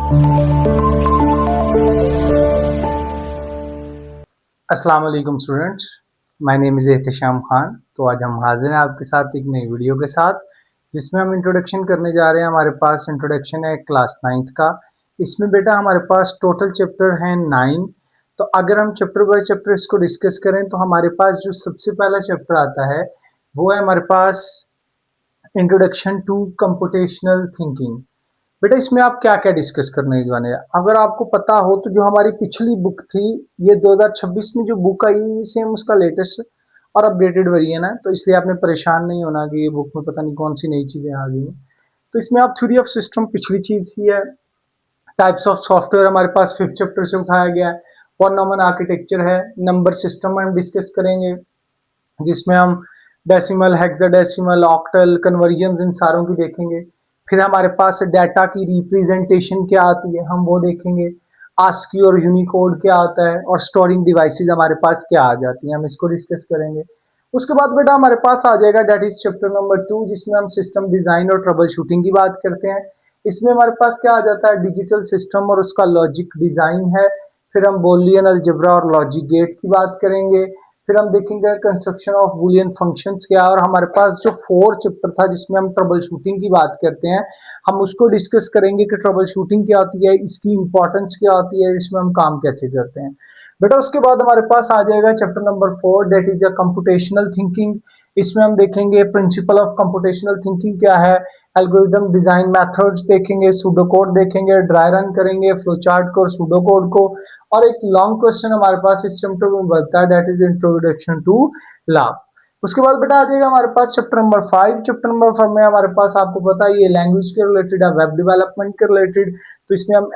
अस्सलाम वालेकुम students, my name is Ehtesham Khan. तो आज हम हाजिर हैं आपके साथ एक नई वीडियो के साथ, जिसमें हम इंट्रोडक्शन करने जा रहे हैं। हमारे पास इंट्रोडक्शन है क्लास 9th का। इसमें बेटा हमारे पास टोटल चैप्टर हैं 9। तो अगर हम चैप्टर बाय चैप्टर इसको डिस्कस करें तो हमारे पास जो सबसे पहला चैप्टर आता है वो है हमारे पास इंट्रोडक्शन टू कंप्यूटेशनल थिंकिंग। बेटा इसमें आप क्या क्या डिस्कस करने वाले हैं? अगर आपको पता हो तो जो हमारी पिछली बुक थी, ये 2026 में जो बुक आई सेम उसका लेटेस्ट और अपडेटेड वर्जन है, तो इसलिए आपने परेशान नहीं होना कि ये बुक में पता नहीं कौन सी नई चीज़ें आ गई हैं। तो इसमें आप थ्योरी ऑफ सिस्टम पिछली चीज़ ही है। टाइप्स ऑफ सॉफ्टवेयर हमारे पास 5th चैप्टर से उठाया गया है। पॉलिनॉमियल आर्किटेक्चर है। नंबर सिस्टम हम डिस्कस करेंगे, जिसमें हम decimal, hexadecimal, octal, conversion in सारों की देखेंगे। फिर हमारे पास डाटा की रिप्रेजेंटेशन क्या आती है, हम वो देखेंगे। आस्की और यूनिकोड क्या आता है, और स्टोरिंग डिवाइसेस हमारे पास क्या आ जाती हैं, हम इसको डिस्कस करेंगे। उसके बाद बेटा हमारे पास आ जाएगा डेट इज चैप्टर नंबर 2, जिसमें हम सिस्टम डिजाइन और ट्रबल शूटिंग की बात करते हैं। इसमें हमारे पास क्या आ जाता है, डिजिटल सिस्टम और उसका लॉजिक डिजाइन है। फिर हम बूलियन अलजेब्रा और लॉजिक गेट की बात करेंगे। फिर हम देखेंगे कंस्ट्रक्शन ऑफ बूलियन फंक्शंस क्या है। और हमारे पास जो 4 चैप्टर था जिसमें हम ट्रबल शूटिंग की बात करते हैं, हम उसको डिस्कस करेंगे कि ट्रबल शूटिंग क्या होती है, इसकी इंपॉर्टेंस क्या होती है, इसमें हम काम कैसे करते हैं। बेटा उसके बाद हमारे पास आ जाएगा chapter number 4, that is a computational thinking. इसमें हम देखेंगे प्रिंसिपल ऑफ कंप्यूटेशनल थिंकिंग क्या है, एल्गोरिदम डिजाइन मेथड्स देखेंगे, सूडो कोड देखेंगे, ड्राई रन करेंगे फ्लो चार्ट को और सूडो कोड को। और एक लॉन्ग क्वेश्चन हमारे पास इस चैप्टर में बनता है, that is introduction to lab. उसके बाद बेटा आ जाएगा हमारे पास चैप्टर नंबर 5। चैप्टर नंबर 5 में हमारे पास आपको पता है ये लैंग्वेज के रिलेटेड है, वेब डेवलपमेंट के रिलेटेड। तो इसमें हम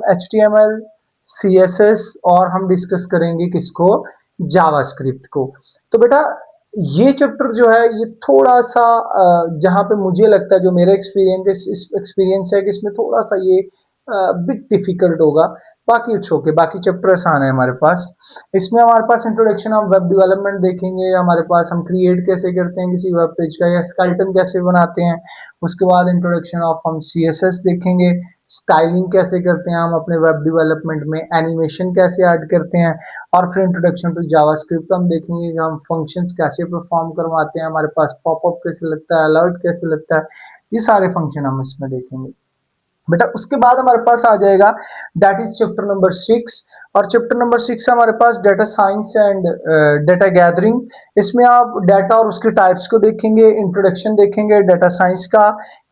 HTML, CSS और हम डिस्कस करेंगे किसको, जावास्क्रिप्ट को। तो बेटा ये चैप्टर जो है ये थोड़ा सा जहाँ पे मुझे लगता है, जो मेरा एक्सपीरियंस है कि इसमें थोड़ा सा ये बिट डिफिकल्ट होगा। बाकी इट्स ओके, बाकी चैप्टर आसान है हमारे पास। इसमें हमारे पास इंट्रोडक्शन ऑफ वेब डेवलपमेंट देखेंगे, हमारे पास हम क्रिएट कैसे करते हैं किसी वेब पेज का, या स्केलेटन कैसे बनाते हैं। उसके बाद इंट्रोडक्शन ऑफ हम CSS देखेंगे, स्टाइलिंग कैसे करते हैं हम अपने वेब डेवलपमेंट में, एनिमेशन कैसे ऐड करते हैं। और फिर इंट्रोडक्शन टू जावास्क्रिप्ट हम देखेंगे कि हम फंक्शंस कैसे परफॉर्म करवाते हैं, हमारे पास पॉपअप कैसे लगता है, अलर्ट कैसे लगता है, ये सारे फंक्शन हम इसमें देखेंगे। बेटा उसके बाद हमारे पास आ जाएगा दैट इज चैप्टर नंबर 6। और चैप्टर नंबर 6 है हमारे पास data science and data gathering. इसमें आप डाटा और उसके टाइप्स को देखेंगे, इंट्रोडक्शन देखेंगे डाटा साइंस का,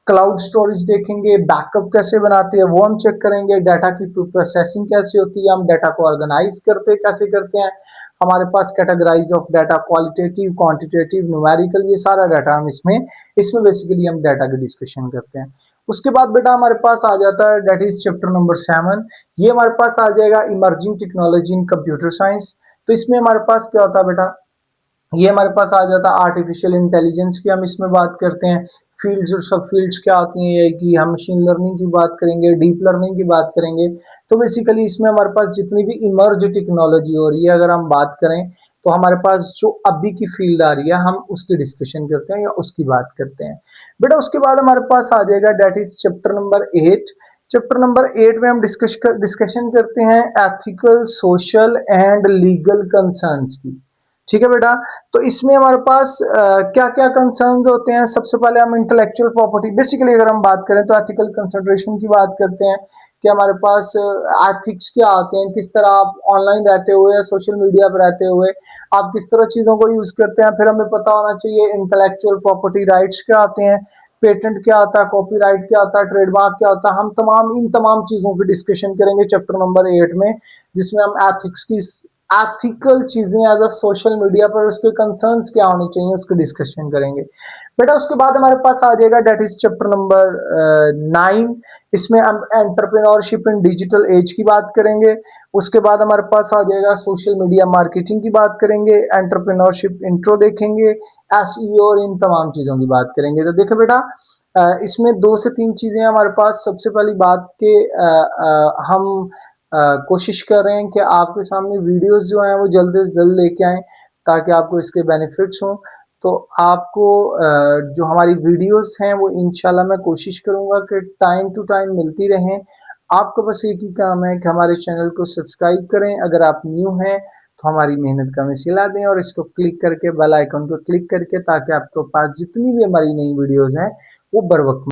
क्लाउड स्टोरेज देखेंगे, बैकअप कैसे बनाते हैं वो हम चेक करेंगे, डाटा की प्रोसेसिंग कैसे होती है, हम डाटा को ऑर्गेनाइज करते कैसे करते हैं। हमारे पास categorise of data, qualitative, quantitative, numerical, ये सारा डाटा हम इसमें इसमें बेसिकली हम डाटा की डिस्कशन करते हैं। उसके बाद बेटा हमारे पास आ जाता है दैट इज चैप्टर नंबर 7। ये हमारे पास आ जाएगा emerging technology in computer science. तो इसमें हमारे पास क्या होता है बेटा, ये हमारे पास आ जाता है आर्टिफिशियल इंटेलिजेंस की हम इसमें बात करते हैं। फील्ड्स और सब फील्ड्स क्या आती हैं कि हम मशीन लर्निंग की बात करेंगे, डीप लर्निंग की बात करेंगे। तो बेसिकली इसमें हमारे पास जितनी भी इमर्ज टेक्नोलॉजी हो रही है, अगर हम बात करें तो हमारे पास जो अभी की फील्ड आ रही है हम उसकी डिस्कशन करते हैं या उसकी बात करते हैं। बेटा उसके बाद हमारे पास आ जाएगा that is chapter number 8। Chapter number 8 में हम डिस्कशन करते हैं ethical, social and legal concerns की। ठीक है बेटा, तो इसमें हमारे पास क्या क्या कंसर्न्स होते हैं। सबसे पहले हम इंटेलेक्चुअल प्रॉपर्टी, बेसिकली अगर हम बात करें तो एथिकल कंसिडरेशन की बात करते हैं कि हमारे पास एथिक्स क्या आते हैं, किस तरह आप ऑनलाइन रहते हुए या सोशल मीडिया पर रहते हुए आप किस तरह चीज़ों को यूज़ करते हैं। फिर हमें पता होना चाहिए इंटेलेक्चुअल प्रॉपर्टी राइट्स क्या आते हैं, पेटेंट क्या आता है, कॉपीराइट क्या आता है, ट्रेडमार्क क्या होता है। हम इन तमाम चीज़ों की डिस्कशन करेंगे चैप्टर नंबर 8 में, जिसमें हम एथिक्स की, एथिकल चीजें एज अ सोशल मीडिया पर उसके कंसर्न्स क्या होने चाहिए उसकी डिस्कशन करेंगे। बेटा उसके बाद हमारे पास आ जाएगा डेट इज चैप्टर नंबर 9। इसमें हम एंटरप्रेन्योरशिप इन डिजिटल एज की बात करेंगे। उसके बाद हमारे पास आ जाएगा सोशल मीडिया मार्केटिंग की बात करेंगे, एंटरप्रेन्योरशिप इंट्रो देखेंगे, SEO और इन तमाम चीज़ों की बात करेंगे। तो देखो बेटा इसमें 2 से 3 चीज़ें हमारे पास। सबसे पहली बात कि हम कोशिश कर रहे हैं कि आपके सामने वीडियोस जो हैं वो जल्द से जल्द लेके आएँ, ताकि आपको इसके बेनिफिट्स हों। तो आपको जो हमारी वीडियोस हैं वो इंशाल्लाह मैं कोशिश करूँगा कि टाइम टू टाइम मिलती रहें। आपका बस एक ही काम है कि हमारे चैनल को सब्सक्राइब करें। अगर आप न्यू हैं तो हमारी मेहनत का मिसिला दें और इसको क्लिक करके बेल आइकन को क्लिक करके, ताकि आपके पास जितनी भी हमारी नई वीडियोस हैं वो बर वक्त